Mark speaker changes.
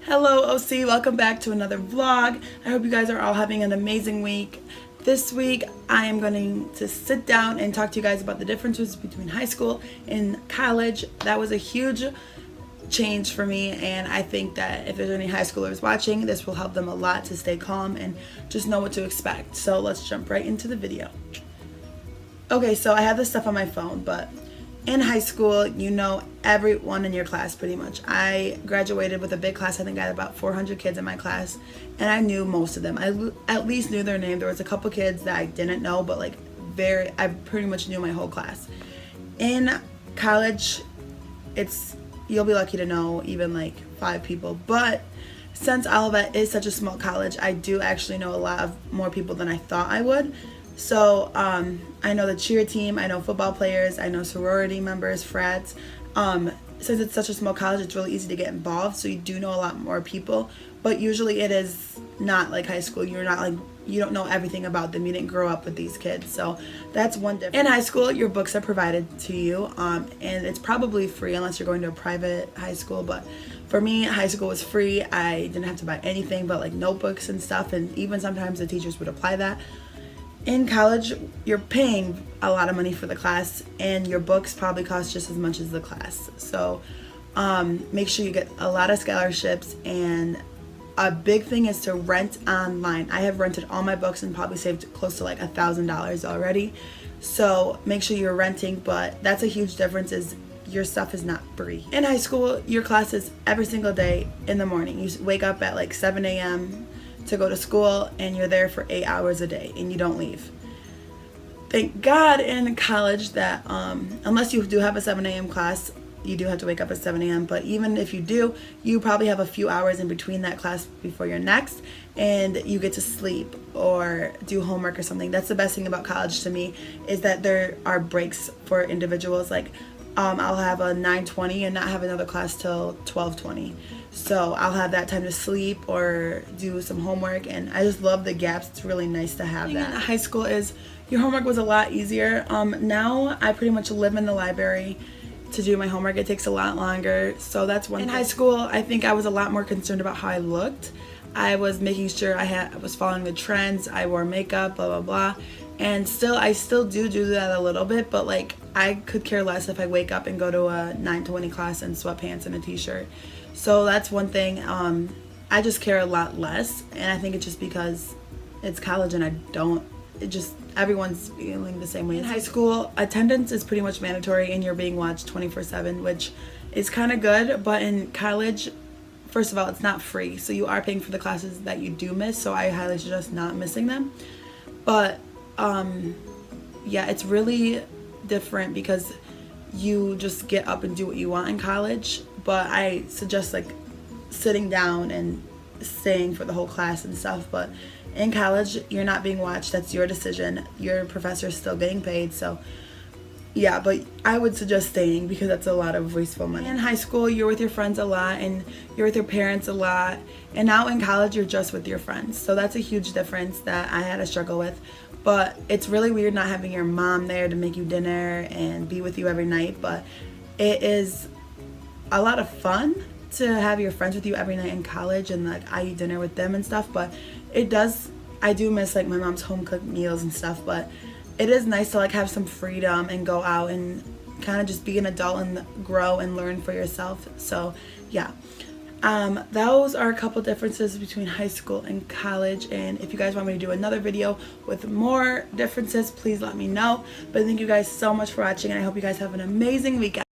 Speaker 1: Hello OC, welcome back to another vlog. I hope you guys are all having an amazing week. This week I am going to sit down and talk to you guys about the differences between high school and college. That was a huge change for me, and I think that if there's any high schoolers watching, this will help them a lot to stay calm and just know what to expect. So let's jump right into the video. Okay, so I have this stuff on my phone, but in high school, you know everyone in your class pretty much. I graduated with a big class. I think I had about 400 kids in my class, and I knew most of them. I at least knew their name. There was a couple kids that I didn't know, but I pretty much knew my whole class. In college, you'll be lucky to know even like 5 people, but since Olivet is such a small college, I do actually know a lot of more people than I thought I would. So I know the cheer team, I know football players, I know sorority members, frats. Since it's such a small college, it's really easy to get involved, so you do know a lot more people, but usually it is not like high school. You don't know everything about them. You didn't grow up with these kids, so that's one difference. In high school, your books are provided to you, and it's probably free unless you're going to a private high school, but for me, high school was free. I didn't have to buy anything but like notebooks and stuff, and even sometimes the teachers would apply that. In college, you're paying a lot of money for the class, and your books probably cost just as much as the class. So make sure you get a lot of scholarships, and a big thing is to rent online. I have rented all my books and probably saved close to like $1,000 already. So make sure you're renting, but that's a huge difference, is your stuff is not free. In high school, your class is every single day in the morning. You wake up at like 7 a.m. to go to school, and you're there for 8 hours a day and you don't leave. Thank God in college that unless you do have a 7 a.m. class, you do have to wake up at 7 a.m. but even if you do, you probably have a few hours in between that class before your next, and you get to sleep or do homework or something. That's the best thing about college to me, is that there are breaks for individuals. Like I'll have a 9:20 and not have another class till 12:20. So I'll have that time to sleep or do some homework, and I just love the gaps. It's really nice to have that. In high school is your homework was a lot easier. Now I pretty much live in the library to do my homework. It takes a lot longer, so that's one thing. In high school, I think I was a lot more concerned about how I looked. I was making sure I was following the trends. I wore makeup, blah blah blah, and I still do that a little bit, but like I could care less if I wake up and go to a 9:20 class in sweatpants and a t-shirt. So that's one thing. I just care a lot less, and I think it's just because it's college and everyone's feeling the same way. In high school, attendance is pretty much mandatory and you're being watched 24/7, which is kind of good, but in college, first of all, it's not free, so you are paying for the classes that you do miss, so I highly suggest not missing them. But yeah, it's really different because you just get up and do what you want in college, but I suggest like sitting down and staying for the whole class and stuff. But in college, you're not being watched. That's your decision. Your professor is still getting paid, so yeah, but I would suggest staying because that's a lot of wasteful money. In high school, you're with your friends a lot and you're with your parents a lot, and now in college, you're just with your friends. So that's a huge difference that I had to struggle with. But it's really weird not having your mom there to make you dinner and be with you every night, but it is a lot of fun to have your friends with you every night in college, and like I eat dinner with them and stuff. But I do miss like my mom's home cooked meals and stuff, but it is nice to like have some freedom and go out and kind of just be an adult and grow and learn for yourself. So yeah, those are a couple differences between high school and college, and if you guys want me to do another video with more differences, please let me know. But thank you guys so much for watching, and I hope you guys have an amazing weekend.